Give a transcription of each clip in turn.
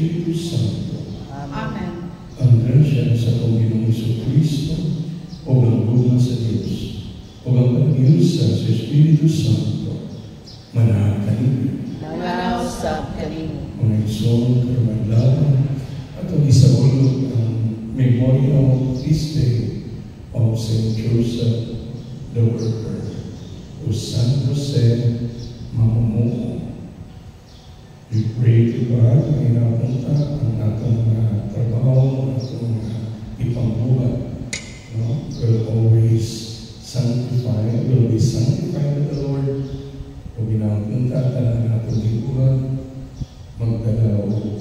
Espiritu Santo. Amen. Ang grasya sa Panginoong Jesucristo o ang bunga sa Diyos o ang pag-iusa sa Espiritu Santo manahan kanina. Nanausap kanina. Mga isong karamaglaban at ang isaulog ang Memorial Feast Day of St. Joseph the Worker o San Jose Mamumuo. We pray to God na inapunta ang atong mga trabaho, ang atong mga ipangbuhat. No? Will always sanctify, will be sanctified by the Lord. Kung inapunta ang atong ibuhat, magdala o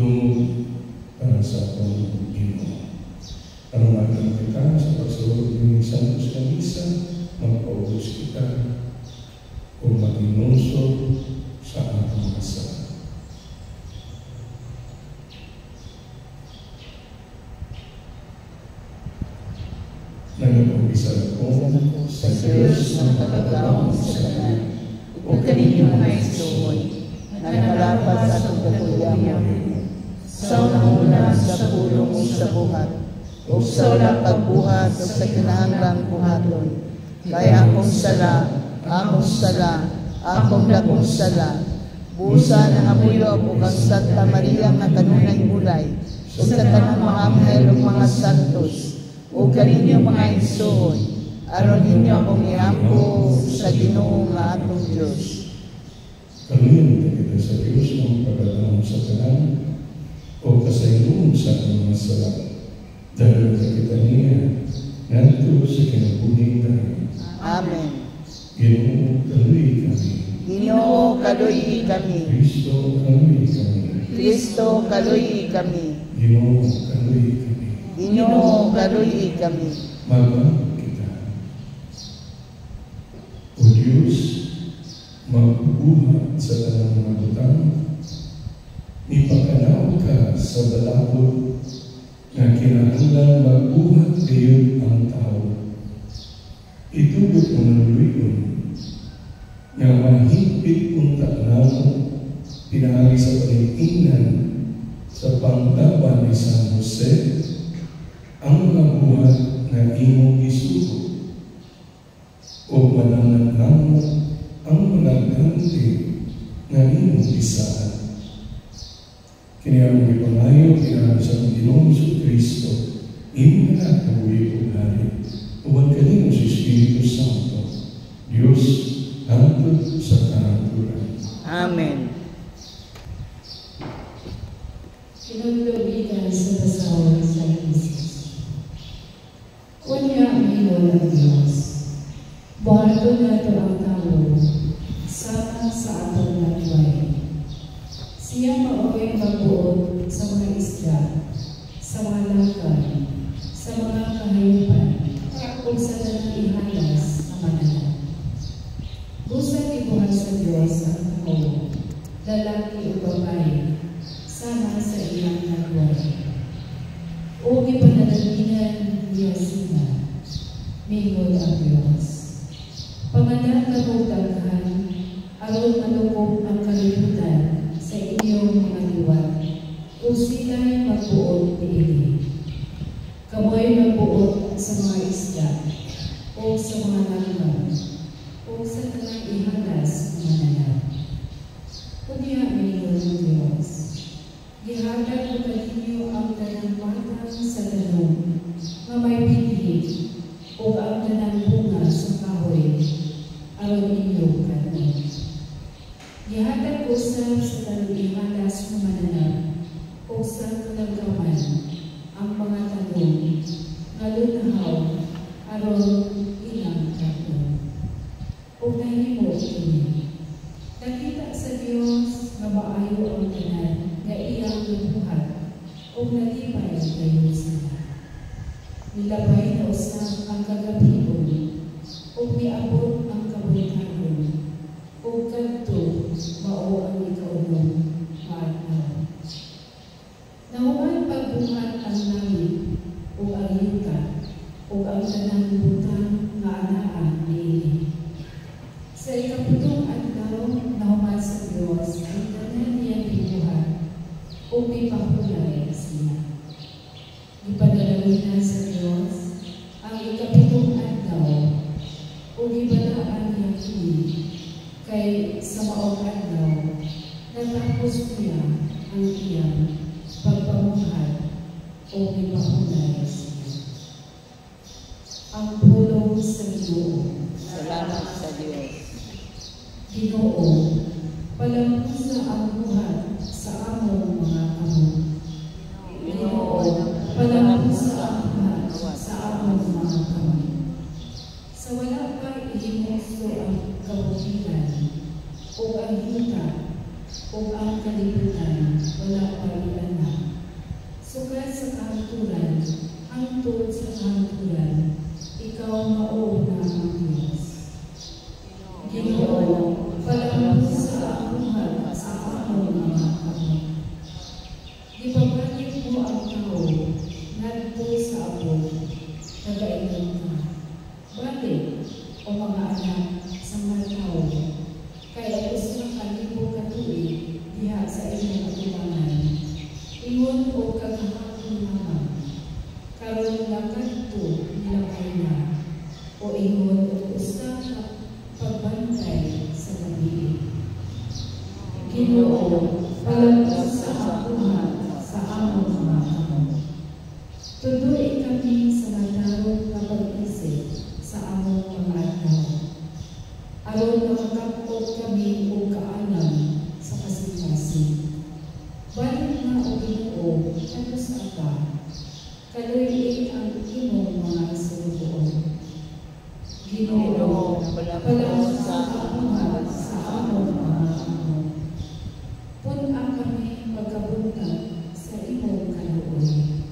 dungog para sa atong Ginoo. Arumahan kita sa pagsulod ng Santos na Misa, magpaubos kita o mag-inusod sa atong kasal. Nagpag-isa ako sa Diyos ng pagkagawang sa kanan o kaninyong mga isuhoy na nalapas at ang kakulyamon sa unang-una sa pulong o sa buhat o sa walang pagbuhat o sa kinahanglang buhaton. Kaya akong akong dakong sala, busa ng apuyo o kang Santa Maria nga kanunay bulay o sa tanang mga anghel o mga santos o kaninyong mga isuhoy, aron ninyo akong iampo sa Ginoo nga atong Diyos. Kaluyan kita sa Diyos ng pagkatawang sa kanan o kasayunong sa ating mga sala. Dahil kita niya, nanto sa kinabuning tayo. Amen. Ginoo, kaluy kami. Ginoo, kaluy kami. Kristo, kaluy kami. Kristo, kaluy kami. Ginoo, kaluy kami. Ginoo, kaluy kami. Magmahal kita. O Diyos, magbubuhat sa tanang mga butang, ipagkanaw ka sa balakot na kinahanglan magbuhat gayon ang tao. Itugot mo ng luyon na mahigpit kong tanaw pinahali sa paninginan sa panglaban ni San Jose ang mga buhat na imong isugo o mananang ang mga ganti na imong isaan. Kiniyang ipangayo, kiniyang sa Panginoong Jesucristo, imong na kabuhi o hari, uban kanino si Espiritu Santo, Diyos, hangtod sa kahanturan. Amen. Sinundubigan sa pasawan sa Isis. Unya ang ng Diyos, buhato na ito ang tao, sama sa atong natway. Siya mao'y magbuod sa mga isda, sa mga lakad, sa mga kahayupan, kung sa tanang ihalas na mananap. Busang ibuhat sa Diyos ang tao, lalaki o babae, sama sa iyang nagway. O ipanalangin niya sila, mingol ang Diyos. Pamalang katutaghan, aron malukog ang kalibutan sa inyong mga liwat, o sila'y magbuod niili. Kamoy magbuod sa mga isda, o sa mga langlaw, o sa tanang ihalas na mananap. Kunya mingol ng Diyos. Gihatag ko kaninyo ang tanang matang sa tanong, nga may pinhi, o ang tanang bunga sa kahoy, aron inyong kanon. Gihatag ko sa tanang ihalas na mananap, o sa kalagaman, ang mga tanong, nga lunahaw, aron ilang kanon. O nahimo ini. Nakita sa Diyos na maayo ang tanan, nga iyang lubuhat, o nalipay kayo sila. Nilabay na usang ang kagabihon, o miabot ang kabultanon, o kadto mao ang ikaulong maadlaw. Nahuman pagbuhat ang langit, o ang yuta, o ang tanang butang nga anaan niini. Sa ikaputong adlaw, nahuman sa Diyos ang tanan niya binuhat, o may pahulay siya. Ipadalawin na sa Diyos ang ikapitong adlaw o gibalaan niya kini kay sa maong adlaw natapos niya ang iyang pagpamuhat o may pahulay siya. Ang pulong sa Ginoo. Salamat sa Diyos. Ginoo, palampusa ang buhat sa among mga kamot. Ginoo, palampusa ang buhat sa among mga kamot. Sa wala pa ihimusto ang kabutihan o ang hita o ang kalibutan, wala pa ilanak. Sukat sa kahaturan, hangtod sa kahaturan, ikaw mauna ang Diyos. Ginoo, palampusa ang buhat sa among mga kamot. Gipabalik mo ang tao, ngadto sa abot, nagainom ka. Balik, o mga anak, sa mga tao, kaya gusto na kalibo katuig, diha sa inyong atubangan. Ingon o kagahapon naman, karon lakad to nilakay na, o ingon o usa ka pagbantay sa gabi. Ginoo, palampusa ang buhat sa among mga kamot. Tuduy kami sa madarong na pag-isip sa among mga adlaw. Aron makakapot kami o kaalam sa kasing-kasing. Balik na o Ginoo, ano sa ka? Kaluyin ang imong mga sinubuon. Ginoo, palampusa ang buhat sa among mga kamot. Pun-ang kami magkabuntag sa imong kaluoy.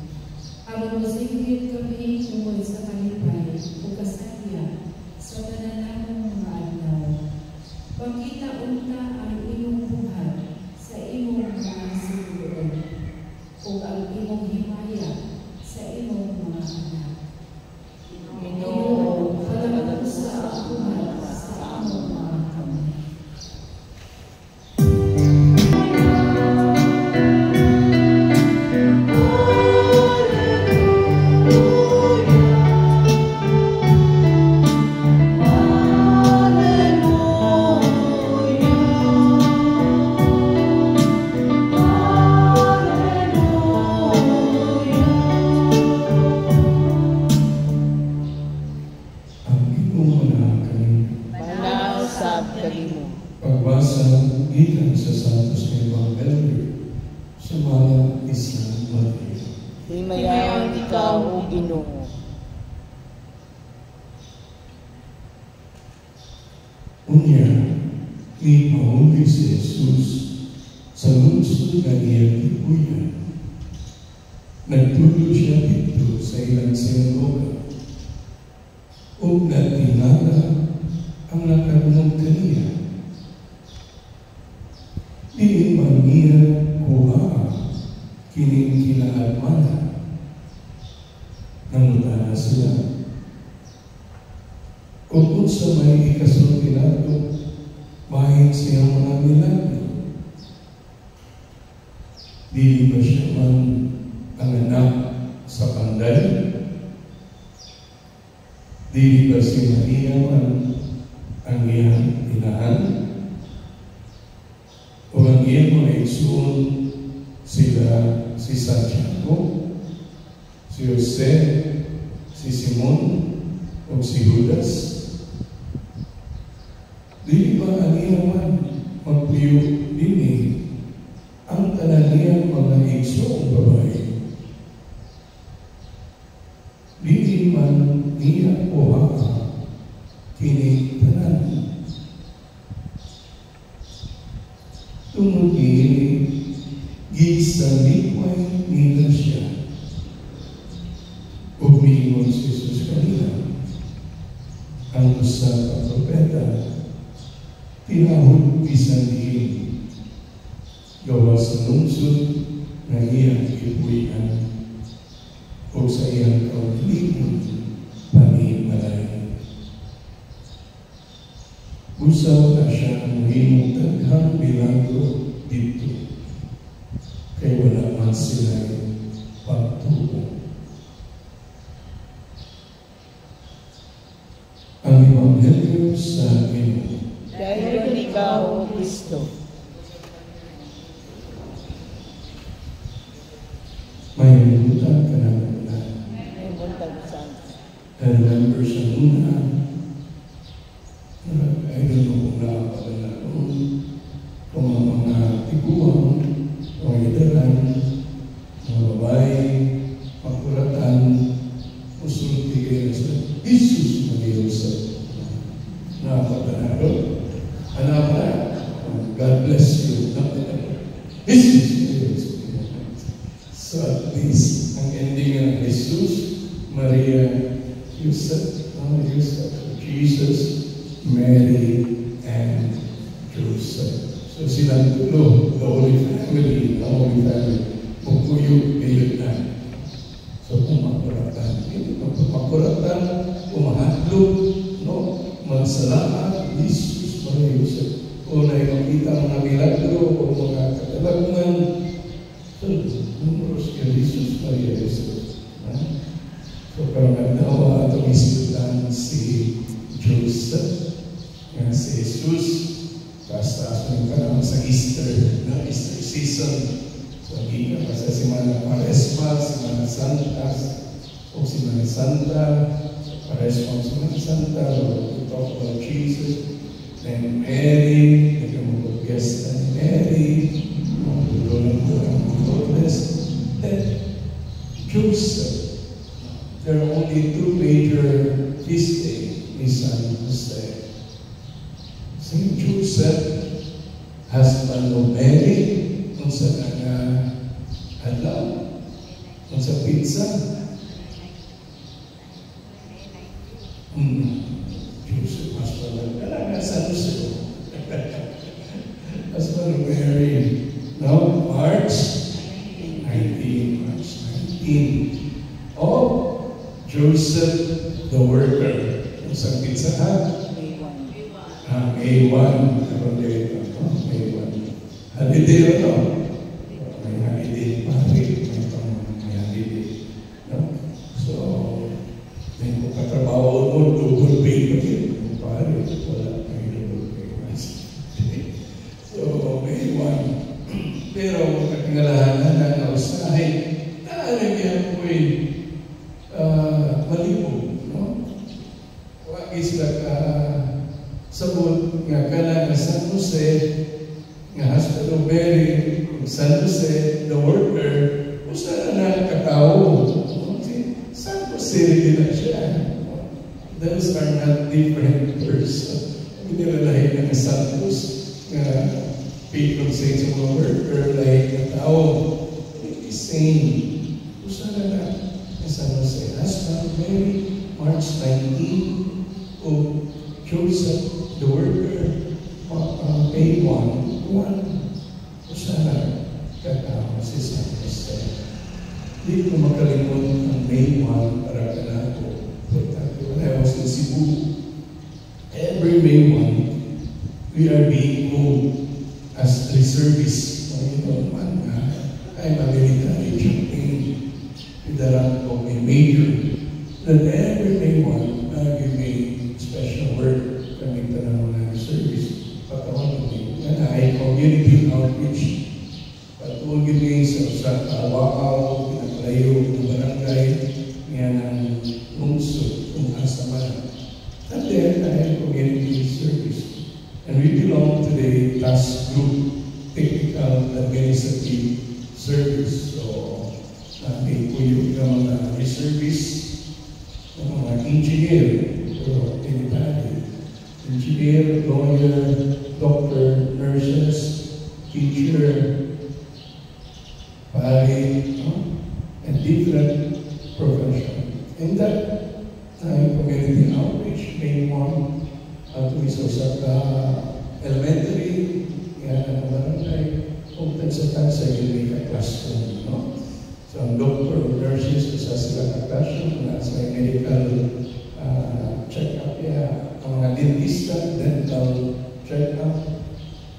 Aron masinggit kami tungkol sa kalipay o kasaya sa tananamong mga adlaw. Pagkita unta ang imong buhat sa imong mga sinubuon o ang imong himaya sa imong mga anak. Ginoo, palampusa ang buhat sa among mga kamot. Ang imong mga kanina. Manausap kanimo. Pagbasa gikan sa Santos nga Ebanghelyo sa mga Isang Mateo. Himayawan ikaw o Ginoo. Unya, ipahuli si Jesus sa lungsod nga iyang tipuyan. Nagtulo siya dito sa ilang sinagoga o natinala ang nakarunong kaniya. Di man niya kuha kining kinaagmana. Nangutana sila. Kung sa may ikasultinato, mahit siya mga milagro. Di ba siya man ang anak sa panday? Di ba si Maria man ang iyang inahan? O ang iyang mga igsoon sila si Santiago, si Jose, si Simon, o si Judas? Di ba ang iyang man magpuyo dini ang tanan niyang mga igsoong babae? Di man niya kuha kini tanan. Tungod ini gisalikway nila siya. Umingon si Jesus kanila. Ang usa ka propeta tinahod bisan diin gawa sa lungsod nga iyang ipuy-an o sa iyang kauliman panimalay. Usaw na siya ang muhimong taghang bilanggo dito. Kaya sila'y pagtuo. Ang Ebanghelyo sa Ginoo. Dahil ikaw, O Kristo. May buntag ka naman na. May buntag sa I remember sa una, I don't know kung nakapagana kung ang mga tiguang, mga idaran, mga babae, pagkuratan, usulti kayo sa Jesus Mariusa. Nakapagana doon. Anak na, God bless you. Jesus Mariusa. So at least, ang ending ng Jesus, Maria, Yusuf, Jesus, Mary, and Joseph. So silang tulo, the Holy Family, magkuyo kayo na. So pumakuratan. Hindi pumakuratan, pumahadlog, no? Magsalamat, Jesus, Maria, Yusuf. Kung nakikita mga milagro, o mga katalagungan, so numeros ka, Jesus, Maria, Yusuf. So parang nagdawa at umisitan si Joseph, nga si Jesus, taas-taas ng kanang sa Easter, na Easter season. So hindi ka kasi si Mana Paresma, si Mana Santas, o si Mana Santa, Paresma si Mana Santa, we talk about Jesus, then Mary, nagkamagpagpiesta ni Mary, magtulong ko ang Lourdes, then Joseph. There are only two major feast days ni San Jose. Saint Joseph, husband of Mary, kung sa adlaw, kung sa pizza. Joseph, husband of San Jose. Husband of Mary. No, March 19. Oh, Joseph, the worker. Kung sa pizza hut. A1. A1. Holiday ito. May holiday. May holiday. No? So, may kung katrabaho mo, double pay pa yun. Pare, wala may double pay. So, A1. Pero, katingalahan na nausahay, naalagyan ko malibog, no? Wag sila ka sabot nga kana nga San Jose, nga husband of Mary, San Jose, the worker, usa na katao. San Jose rin na siya. Those are not different persons. Pinilalahin ng Santos nga patron saint sa mga worker, like katao. It is same. Usa na San Jose, husband of Mary, March 19, o Joseph, the worker, A1, o sana katao si San Jose. Hindi ko makalimot ang May 1 para kanako. When I was in Cebu, every May 1, we are being called as reservists. I'm a military chaplain with the rank of a major. Then every May 1, give me special work coming to the service. Patawan ko din. Ay community outreach. Patuwag yun sa Awakaw, pinakalayo ng barangay, nga ng lungsod, kung asa man. And then, I community service. And we belong to the task group, technical administrative service. So, may kuyo ng mga reservice, ng mga engineer, pero anybody. Engineer, lawyer, doctor, nurses, teacher, and different profession. In that community outreach, May 1, to Isosaka Elementary, barangay, open sa yung classroom, no? So, ang doctor or nurses, isa sila ka-classroom, nasa medical check-up, ang mga dentista, dental check-up,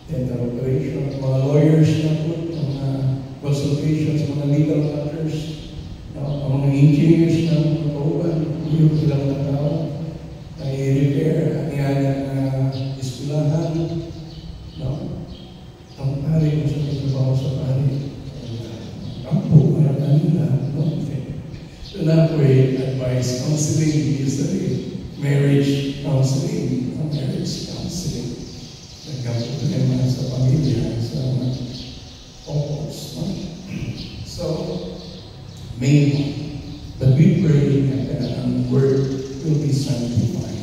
dental operation, mga lawyers na po, mga consultation especially sa mga legal matters, no? Ang mga engineers ng mga kauban, yung ilang na tao, na i-repair ang iyan eskwelahan, no? Ang pari mo sa trabaho sa pari, ang po para kanila, no? So na po advice, counseling, usually marriage counseling, marriage counseling. Nagkampo na naman sa pamilya, sa couples, no? So, maybe, but we pray na ang word will be sanctified.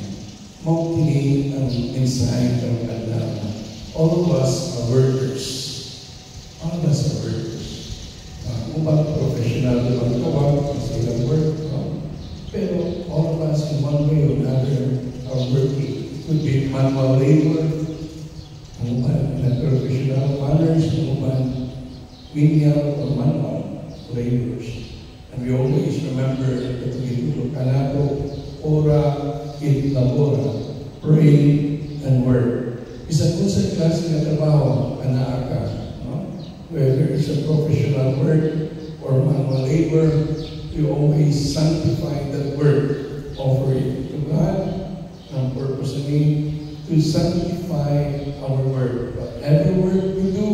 Maukinig ang mensahe ng Kadama. All of us are workers. All of us are workers. Kung ba professional na magkawag, kasi ilang work, no? Pero all of us in one way or another are working. It could be manual labor, ang professional manners, ang menial or manual laborers. And we always remember that we do kanato, ora, it labora, pray, and work. Isa po sa klase na trabaho, anaaka, no? Whether it's a professional work or manual labor, you always sanctify that work, offer it to God, ang purpose of it, to sanctify our work. Whatever work we do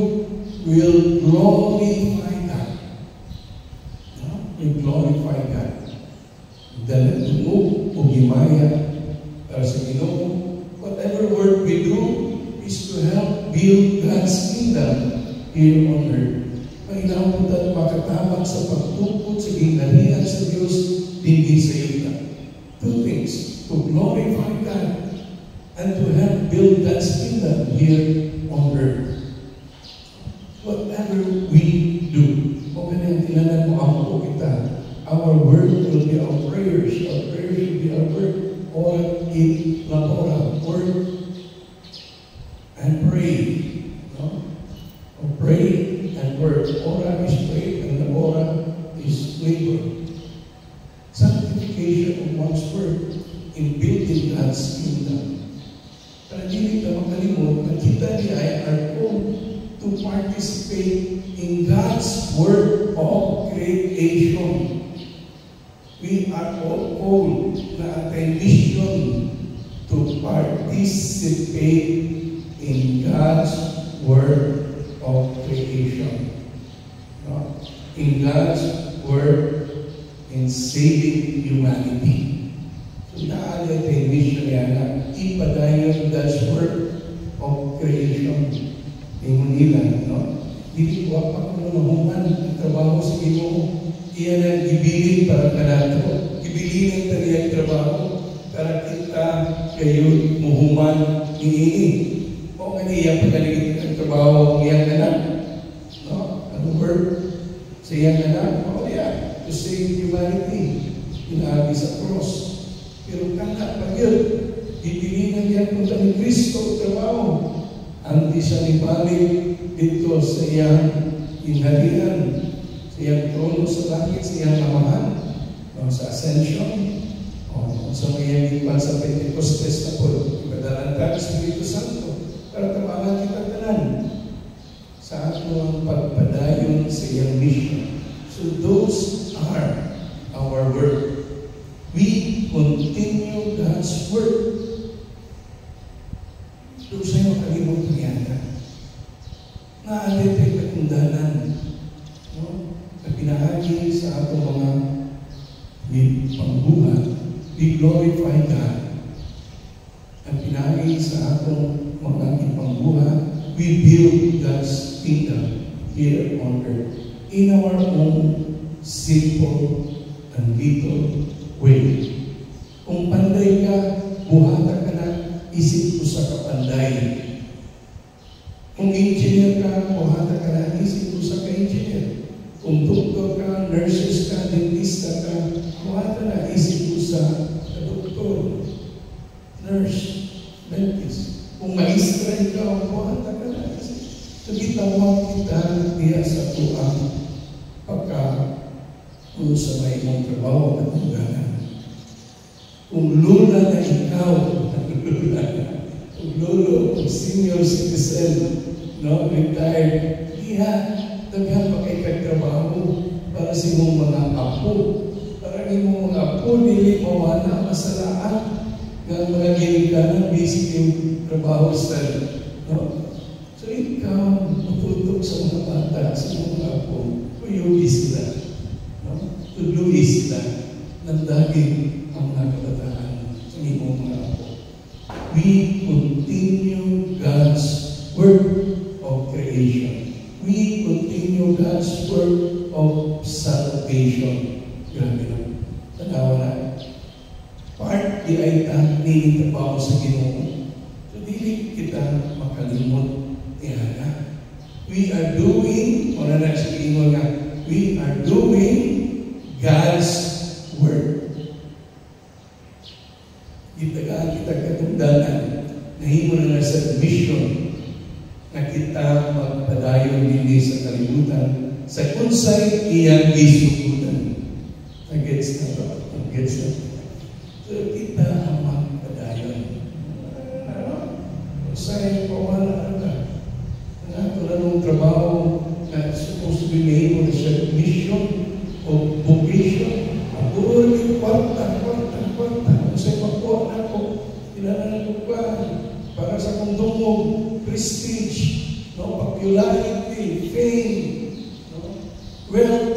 will glorify God. No? Will glorify God. Dahil ito o himaya para sa Ginoo, whatever work we do is to help build God's kingdom here on earth. Mainamod at makatabang sa pagtupod sa gingharian sa Diyos, hindi sa iyo. Two things, to glorify God and to help build God's kingdom here on earth. Whatever we do, o ganyan, tinanan mo ang po kita, our word will be our prayers will be our word, or in labora, work and pray. No? Or pray and work. Ora is pray and labora is labor. Sanctification of one's work in building God's kingdom. Para hindi ka makalimot na kita niya ay are called to participate in God's work of creation. We are all called na ating mission to participate in God's work of creation. No? In God's work in saving humanity. So naalala tayo mission yan na ipadayon God's work of creation in Manila. No? Dili ko pa kung mahuman ang trabaho sa Ginoo. Iyan ang ibilin para kanato. Ibilin ang taliyang trabaho para kita kayo muhuman niini. O nga niya pagaligid ang trabaho ng iyang anak. No? Ano work sa iyang anak? O yeah, to save humanity. Inaagi sa cross. Pero kana pag yun, ibilinan niya kung ni Kristo trabaho. Ang di siya nibalik dito sa iyang inhalian, sa iyang trono sa langit, sa iyang amahan, sa ascension, sa iyang ipan sa Pentecostes na po, ibadalan tayo sa Espiritu Santo, para tabangan kita tanan sa atong pagpadayon sa iyang mission. So those are our work. We continue God's work. Doon sa'yo kalimutan yata. Naalipin katundanan. No? Na pinahagi sa atong mga pangbuhat. We glorify God. Ang pinahagi sa atong mga pangbuhat, we build God's kingdom here on earth in our own simple and little way. Kung panday ka, buhata ka na, isip ko sa kapanday. Kung engineer ka, buhata ka na, isip ko sa ka-engineer. Kung doktor ka, nurses ka, dentista ka, buhata na, isip ko sa doktor, nurse, dentist. Kung maestra ikaw, buhata ka na, isip. So, gitawag kita diya sa tuang pagka kung sa may mong trabaho at hangganan. Kung lula na ikaw, kung lolo, kung senior citizen, no, retired, diya, daghan pa kay kagtrabaho para sa imong mga apo. Para imong mga apo, dili mawala masalaan nga mga ginikanan, basic yung trabaho style. No? So ikaw, matutok sa mga bata, sa mga apo, kuyugi sila. No? Tuloy sila ng daging ang mga kabataan sa imong mga apo. We continue God's work of creation. We continue God's work of salvation. Grabe lang. Tanawa na. Part di ay nilita pa ako sa Ginoo. So, dili kita makalimot. Tiyana. We are doing, wala na sa Ginoo nga, we are doing God's work. Kita katungdanan, nahimo na sa mission na kita magpadayon din sa kalibutan sa kunsay iyang gisugutan. Nag-gets na ba? Nag-gets na. So kita ang magpadayon. Kunsay pawala ka. Ang ato trabaho na supposed to be nahimo na sa mission o vocation. Ako rin kwarta. Kunsay makuha na ako. Kailangan ko pa para sa kondumog, prestige, no, popularity, fame, no? Well,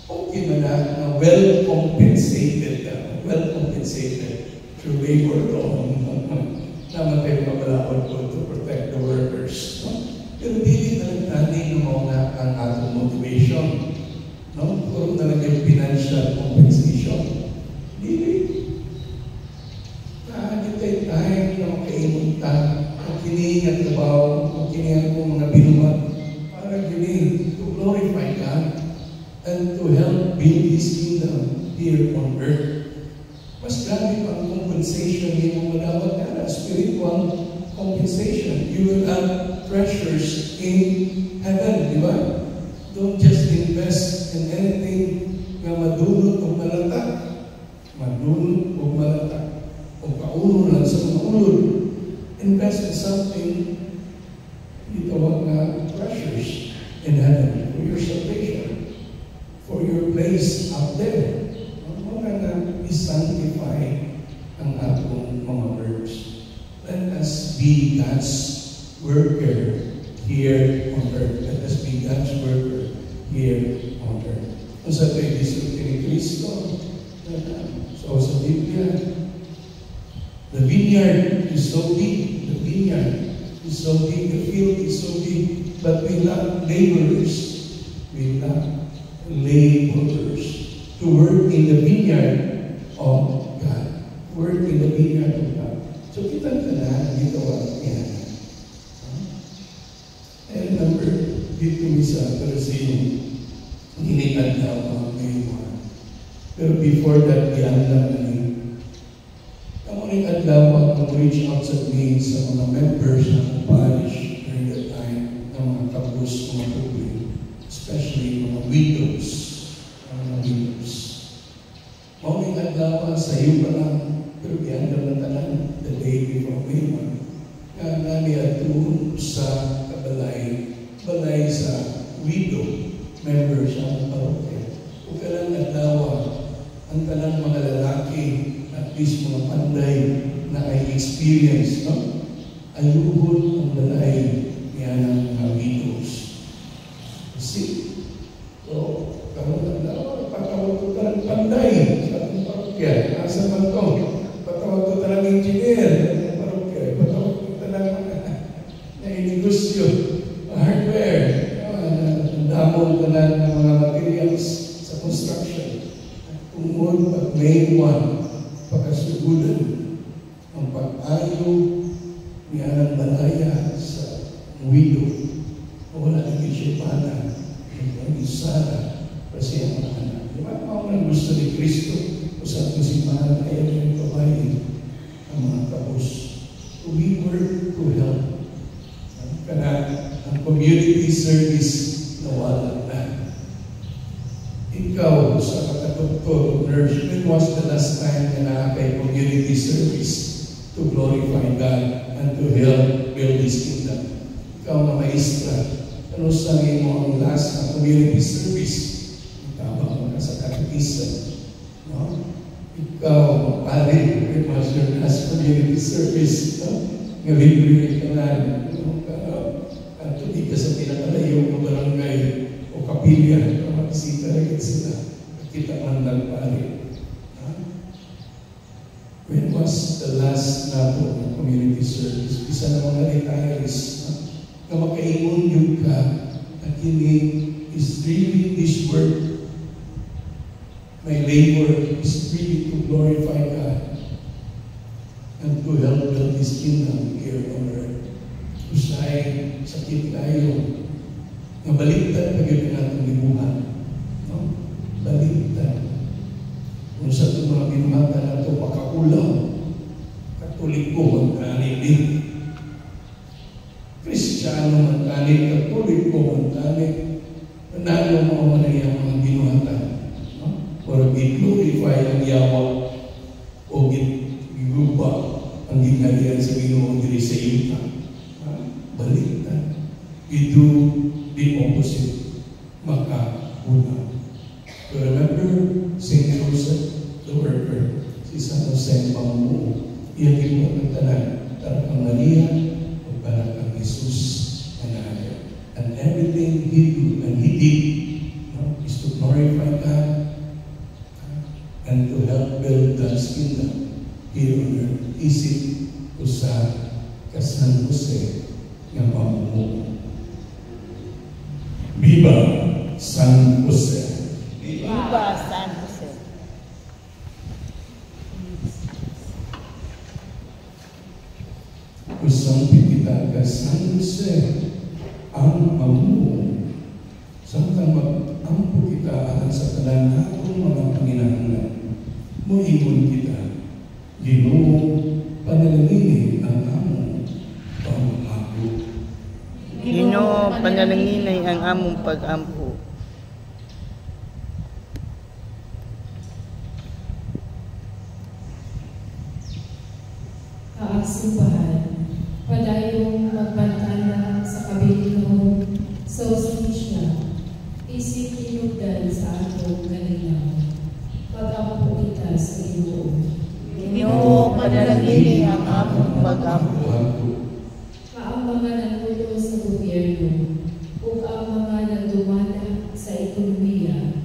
okay na well-compensated through labor law. Naman tayo mabalaod po to protect the workers. No? Pero dili na nagtani ng mga ang atong motivation. No? Puro na lang yung financial compensation. Dili. Nakakitay tayo na makaimong makinig at trabaho, makinig ang mga binuhat para ginig to glorify God and to help build His kingdom here on earth. Mas grabe pa ang compensation ni mong malawat na spiritual compensation. You will have treasures in heaven, di ba? Don't just invest in anything na madulot o malatak. Madulot o malatak. O paulo lang sa mga ulod. Invest in something itawag na treasures in heaven for your salvation, for your place out there. Mga na i-sanctify ang atong mga works. Let us be God's worker here on earth. Let us be God's worker here on earth. Kung sa tayo disulti ni Kristo, so sa Biblia, the vineyard is so big. The vineyard is so big. The field is so big. But we lack laborers. We lack laborers to work in the vineyard of God. Work in the vineyard of God. So kita na dito yan. I remember dito sa Brazil, hinikad na ako ngayon. Pero before that, iandam na yun. Ang adlaw ang reach out sa me sa mga members ng parish during that time, ng mga kapos, mga public, especially mga widows. Mauling adlaw sa iyo pa lang, pero iandam na tanan the day before May 1. Nga nami atun sa balay sa widow members ng parokya. O kalang adlaw ang tanan mga lalaki at least mga panday na ay experience, no? Ayuhon ang balay niya ng mga widows. See? So, karoon na daw, patawag ko talang panday sa ating parokya. Asa man to? Patawag ko talang engineer sa ating parokya. Patawag ko talang na inegosyo, hardware, damon talang ng mga materials sa construction. Tungod pag May 1, pagkasugulan ang pag-ayo niya ng balaya sa widow. Wala naging siya pana, naging Sara, kasi ang mga anak. Di ba? Ako na gusto ni Kristo, usap ko si Mahal, ayaw yung kabayin ang mga kapos. We work to help. Kana ang community service na wala na. Ikaw sa doktor, nurse, when was the last time na nakakay community service to glorify God and to help build His kingdom? Ikaw na maestra, Ano sa mo ang last na community service? Tama ka sa katekisa. No? Ikaw, pare, it was your last community service. No? Ngayon ka na. At hindi ka sa pinakalayo ng barangay o kapilya. Kamakisita rin sila. Kita man lang pare. When was the last nato ng community service? Isa na mga retirees na makaingon yung ka na kini is really this work. My labor is really to glorify God and to help build His kingdom here on earth. Usay, sakit tayo. Nabaliktad pag yun natin libuhan. No? Baliktad. Kung sa itong mga binuhatan na ito, pakaulaw, katoliko, magkanit. Kristiyano, magkanit, katoliko, magkanit. Nanalo mo na yung mga binuhatan. No? Para i-glorify ang yawa o giruba ang ginalian sa Ginoo diri sa yuta. Baliktad. We do the opposite. Makaulaw. So remember St. Joseph, the worker, si San Jose Pamuo, iyan ginawa ng tanan, para kang Maria, o para kang Jesus, and everything he do and he did, is to glorify God and to help build God's kingdom here on earth. Isip ko sa San Jose ng Pamuo. Viva San Jose! Viva San Jose. Kusampi kita ka San Jose ang amuo samtang mag-ampo kita alang sa talan na akong mga panginahanglan. Muhimon kita, Ginoo, panalanginin ang among pag-ampo. Ginoo, panalanginin ang among pag-ampo. Kaagsubahan, padayong magbantala sa kabilihon sa usamisya, isip inugdan sa atong kalinaw. Pag-ampo kita sa Ginoo. Ginoo, panalanginin ang among pag-ampo. Kaang mga nangulo sa gobyerno, ug ang mga nagdumana sa ekonomiya,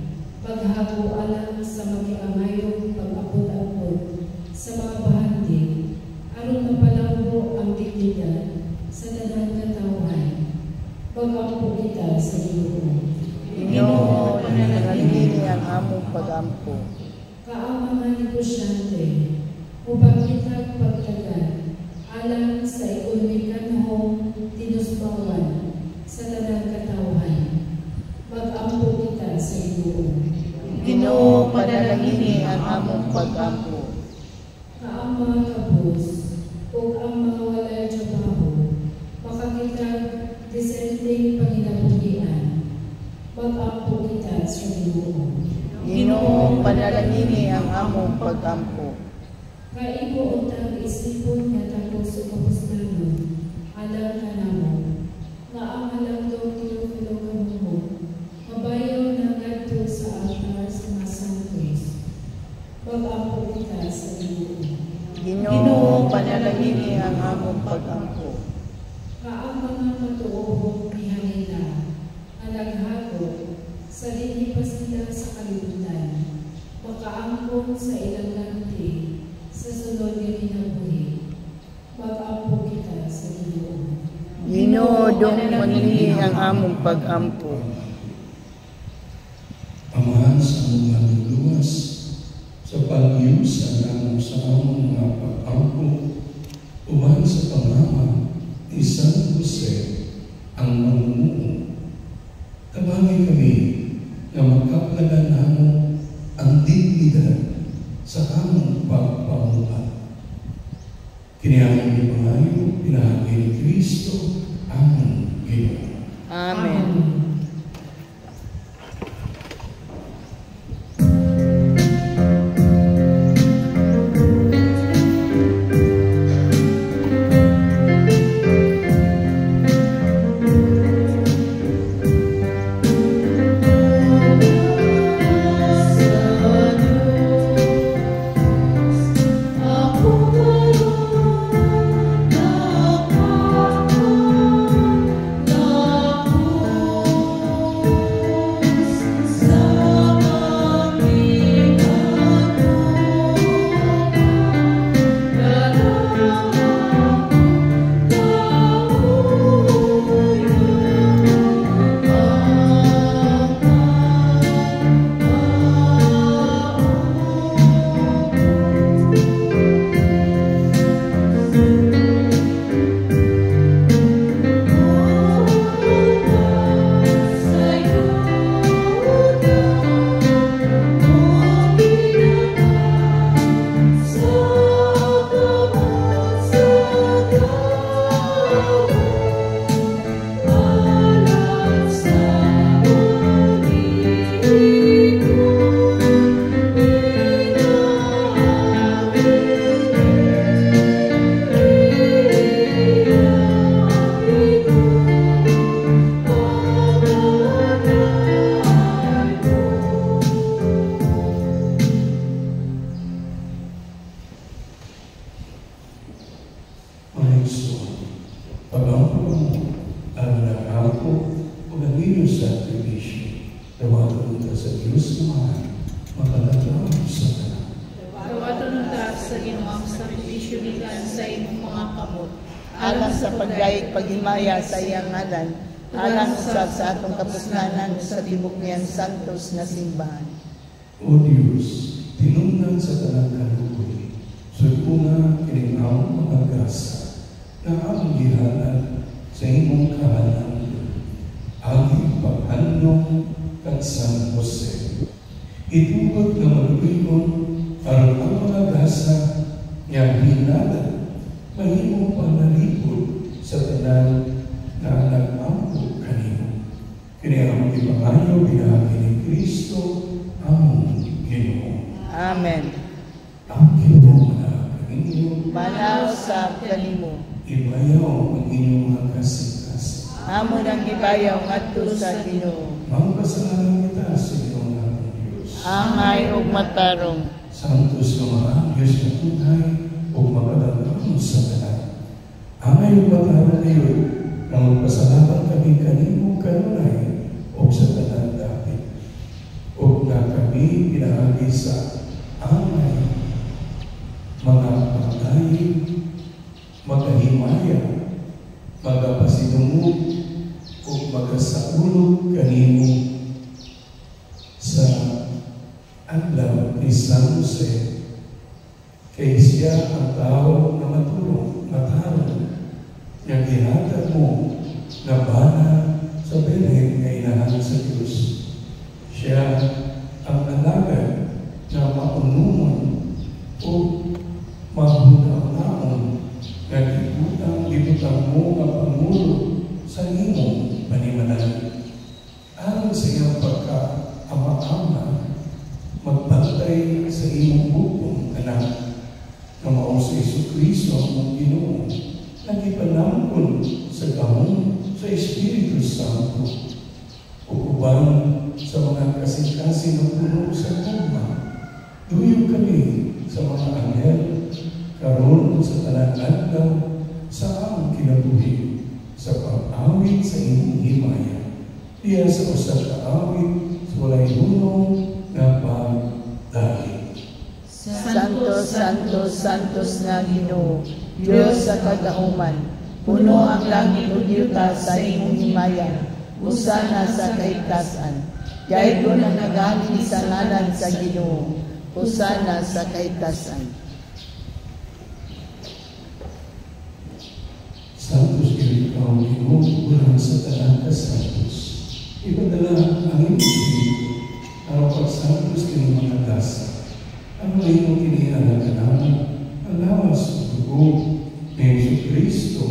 paghabo alang sa magiangayong pag-apod-apod sa mga bahandi, aron mapalawbo ang dignidad sa tanang katawhan. Pag-ampo kita sa Ginoo. Ginoo, panalanginin ang among pag-ampo. Kaang mga negosyante, upang kitag pagtagan, alang sa ekonomikanhong tinusbawan sa tanang katawhan. Mag-ampo kita sa Ginoo. Ginoo, panalanginin ang among pag-ampo. Kaang mga kabus, o ang mga walay trabaho, makakitag disenteng panginabuhian. Mag-ampo kita sa Ginoo. Ginoo, panalanginin ang among pag-ampo. Kaigo untang isipon nga tapos sa kapuslanon, alam ka namo, nga ang halagdong Teofilo kamumo, mabayaw na ngadto sa altar sa mga santos. Pag-ampo kita sa Ginoo. Ginoo, panalanginin ang among pag-ampo. Kaang mga matuohong mihanila, nga naghago, sa linipas nila sa kalibutan, makaangkon sa ilang lanti, sa sunod nga kinabuhi. Mag-ampo kita sa Ginoo. Ginoo, panalanginin ang among pag-ampo. Amahan sa mga luwas, sa pag-iusan namin sa among mga pag-ampo, uman sa pangama ni San Jose ang mamumuo. Tabangin kami na magkaplagan namo ang dignidad sa among pagpamuhat. Kiniyamang ni Pangayo, pinahagi ni Kristo, among Ginoo. Amen. Dawaton ka sa Diyos naman, makatataw sa tanan. Dawaton ka sa Ginoong sakripisyo bigan sa imong mga kamot. Alang sa pagdayeg paghimaya sa iyang ngalan, alang usab sa atong kapusnanan sa tibok niyang santos na simbahan. O Diyos, tinungnan sa tanan kaluoy, sulpuna kiningaw mga grasa, na ang gihanan sa imong kahanan, ang paghandong kang San Jose. Itubot na maluyon, aron ang mga grasa, niyang hinala, mahimong panalipod sa tanan na nag-ampo kanino. Kini ang ipangayo binagi ni Kristo, among Ginoo. Amen. Ang Ginoo na kaninyo, Manaw sa kanimo. ibayaw ang inyong mga kasing-kasing. Amo nang gibayaw ngadto sa Ginoo. Magpasalamat kita sa Ginoo natong Diyos. Angay ug matarong. Santos nga mga Diyos na tunay o makadalawang sa tanan. Angay ug matarong kayo na magpasalamat kami kanimo kanunay o sa tanan dapit. O na kami pinaagi sa angay mga pagdaig, magahimaya, magapasidungog o magasaulog kanimo sa adlaw ni San Jose. Kay siya ang tao na matulong, matarong, na gihatag mo na bana sa Belhen nga inahan sa Diyos. Siya ang alagad na maunungan o mahunaon na gibutang mo nga pangulo sa imong panimanan. Aron sa iyang pagka-ama-ama, magbantay sa imong bukong anak na mao sa Jesucristo ang Ginoo, nagipanampon sa gamon sa Espiritu Santo, uban sa mga kasing-kasing na puno sa kugma. Duyo kami sa mga anghel, karon sa tanan adlaw sa among kinabuhi, sa pag-awit sa imong himaya, diya sa usa ka awit sa walay hunong na pagdahig. Santos, Santos, Santos na Ginoo, Diyos sa kagauman, puno ang langit ug yuta sa imong himaya, usana sa kaitasan. Kay ko na nagani sa ngalan sa Ginoo, usana sa kaitasan. Santos ikaw, Ginoo, ulang sa tanan ka santos. Ipadala ang imong Espiritu, araw pag-santos kini mga dasa. Ang imong kinihalan ka namin, ang lawas o dugo ni Jesucristo,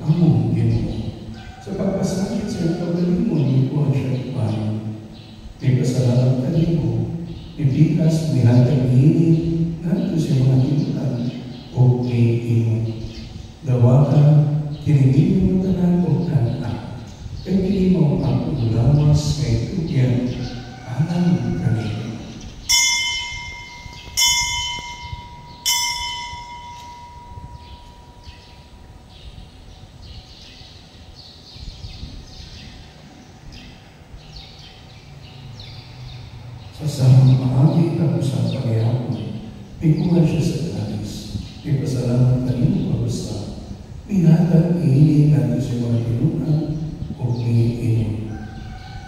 among Ginoo. Sa pagpasakit sa iyong pagalimon, ikuha siya paano. May pasalamat kanimo, ibikas ni hatag niini, nato siya mga tinutan, o ni imo. Dawata, kinigin mo tanan o kanta, kay kini mo ang ulawas kay tugyan, alam kanino. Sa maagi ka sa pagyapon, ikuha siya sa talis, ipasalamat kanino pag-usa, minatag iini natin sa mga tinunan o iini.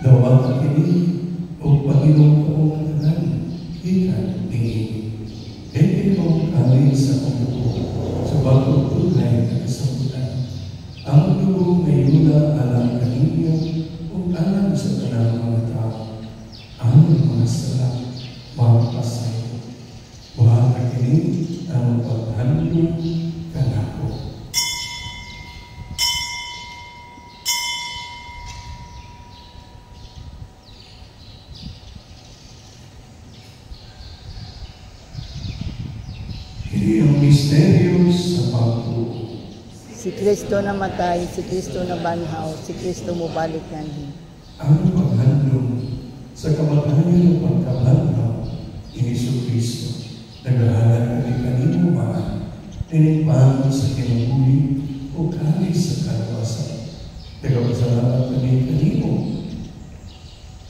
Dawat kini o Panginoon ka mong katanan, ikan iini. Kaya mo kami sa pagdugo, sa bagong tunay na kasabutan. Ang dugo may yula alam kaninyo o alam sa tanang mga tao. Ang mga sarap, mga pasayo, buhat na kini ang paghandong kanako. Kini ang misteryo sa pagtuo. Si Kristo namatay, si Kristo nabanhaw, si Kristo mubalik nanhi. Ang paghandong sa kamatayan ng pagkabanhaw ni Jesucristo, naghahalan kami kanino man, tinimpan sa kinabuhi o kami sa kalawasan. Nagpasalamat kami kanino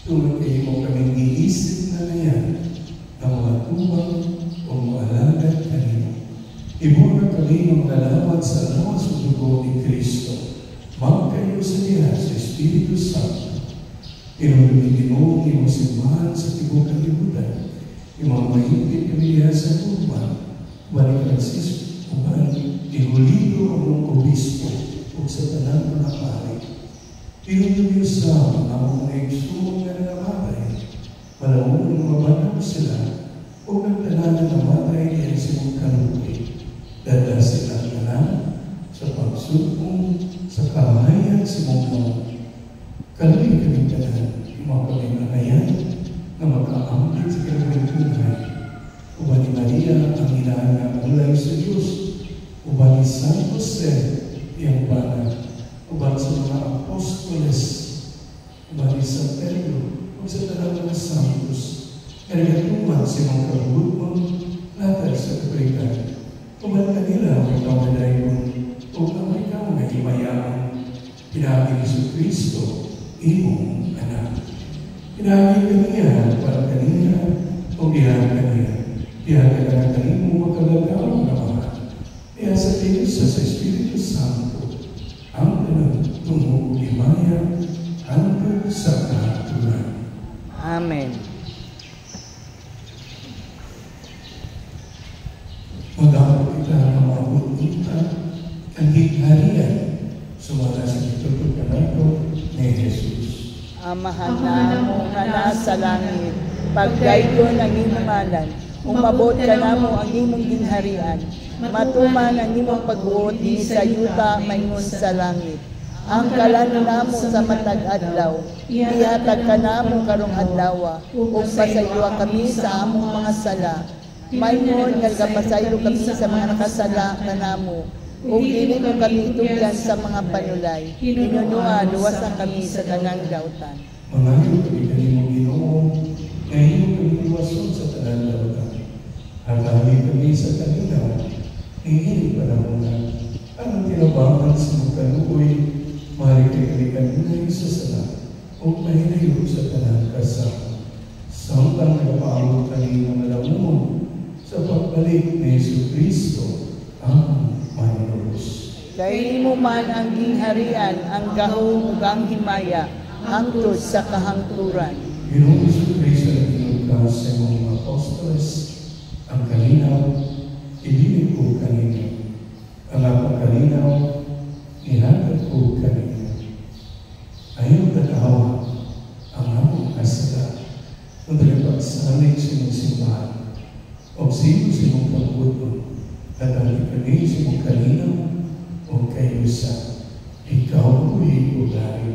Tulad kayo mo kaming iisip na yan na mga tuwang o maalagad kanino. Ibuna kami ng nalawat sa lawas o dugo ni Kristo. Magkayo sa diya sa Espiritu Santo. Inulumiginoong imusimbahan sa tibok kalibutan. Imamahigit kami diya sa tuban. Balik Francisco, uban, inulido ang obispo o sa tanang mga pari. Inulido sa mga naigsuong na namatay. Malaunang mabanang sila o nagtanan na namatay diya sa mga kalupi. Dada sila na sa pagsukong sa kahayan sa mga kalupi kami tanan, mga kaming na makaamit sa kalawin tunay. Uban ni Maria ang inaanang ulay sa Diyos. Uban ni San Jose, iyang bana. Uban sa mga apostoles. Uban ni San Pedro, o sa talang mga santos. Ergatuman sa mga kabutmang natal sa kapalitan. Uban kanila may kamadayon o kamay himayaan. Pinagi ni Kristo, imong anak. Pinagi kaniya para kanina o bihan kaniya. Diyan ka kanino makalagawang naman. Kaya sa Diyos sa Espiritu Santo, ang tungo himaya hanggang sa kahatulan. Amen. Mag-apo kita na mabutunta ang higharian sumala sa itutup na ito ni Jesus. Amahan na mo nga nasa langit, pagdaygon ang imong ngalan. Umabot ka na mo ang imong ginharian. Matuman ang imong pagbuot di sa yuta maingon sa langit. Ang kalan namo sa matag adlaw, ihatag ka namo karong adlaw, ug pasaylo kami sa among mga sala. Maingon nga pasaylo kami sa mga nakasala kanamo. Ug dili mo kami tugyan sa mga panulay. Hinunua luwasan kami sa tanang dautan. Mangayo kami kanimo Ginoo, ngayon kami iwason sa tanang dautan. Hagami kami sa kanila, hingin pa na muna. Anong tinabangan sa magkaluoy, marikay kami kanina sa sala, o mahinayo sa tanang kasama. Samtang nagpaamot kanina malamon sa pagbalik ni Yesu Kristo, ang Manlubos. Kay mo man ang gingharian, ang gahom ug ang himaya, hangtod sa kahangturan. Ginoong Yesu Kristo na tinugkas sa mga apostoles, ang kalinaw, ibigay ko kanina. Ang apagkalinaw, ihatag ko kanina. Ayaw tatawa ang among asala. Kung talipagsalig sa mong simbahan, o sino sa mong pagbuto, at ang ikalig sa mong kalinaw, o kayo sa ikaw ko'y ugari,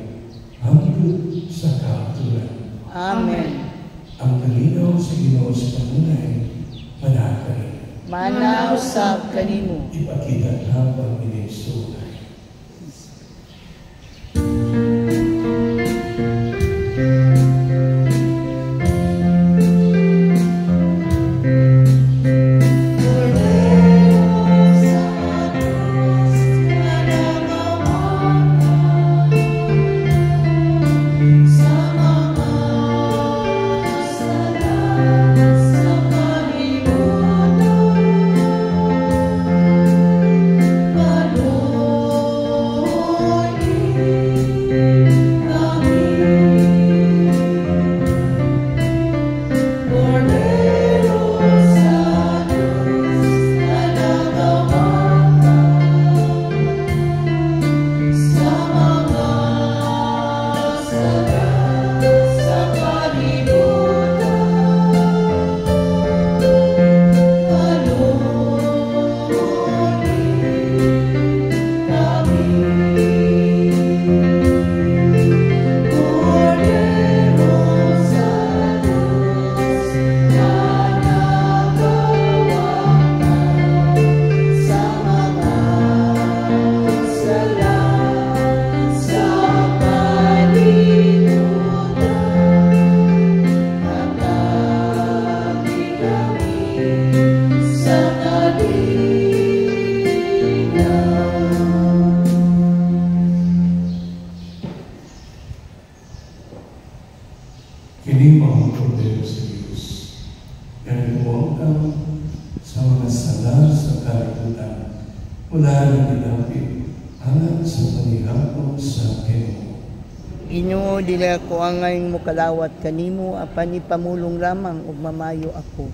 hanggang sa kahatulan. Amen. Ang kalinaw sa Ginoo sa kanunay, manakay. Manaw sab kanimo. Ipakita na pag-inesunay. Lord. kordero sa Diyos. Ngayon huwag kang sa mga sala sa kalibutan. Wala nang dinapit alam sa panihapon sa Ginoo. Ginoo, dili ako angay mo kalawat kanimo, apan ipamulong lamang ug mamayo ako.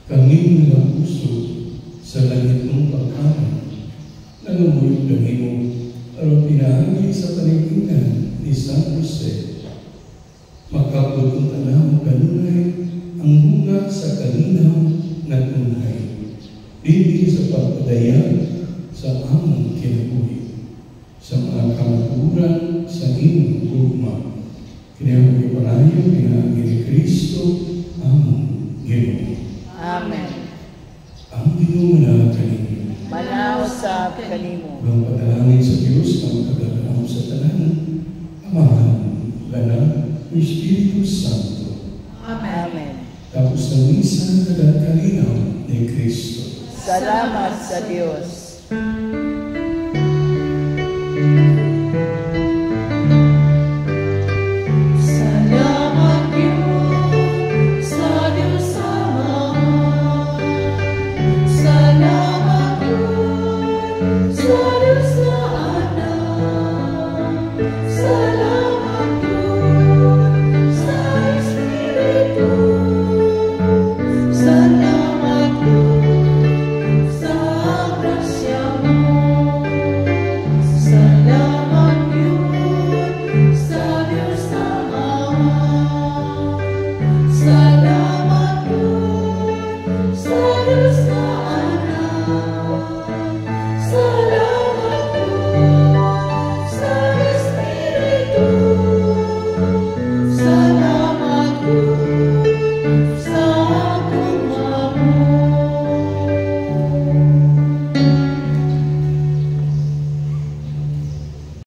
Kami nga puso sa langit ng pagkaman, nangungulit ng imo, aron pinahagi sa paniginan ni San Jose. Makabot ang tanang kanunay, ang bunga sa kalinaw na tunay. Dili sa pagpadaya sa among kinabuhi, sa mga kamaturan sa imong gugma. Kinayang ipanayo, pinahagi ni Kristo, among Ginoo. Amen. Ang Ginoo na kanino. Manaw sa kanimo. Ang patalangin sa Diyos, ang kagalaw sa tanan, Amahan, Anak, Espiritu Santo. Amen. Tapos ng minsan kalinaw ni Kristo. Salamat sa Diyos. Salamat yun sa Diyos Ama. Salamat yun sa Diyos na Anak. Salamat yun sa Espiritu. Salamat yun sa grasya mo. Salamat yun sa Diyos na Ama. Salamat yun sa Diyos na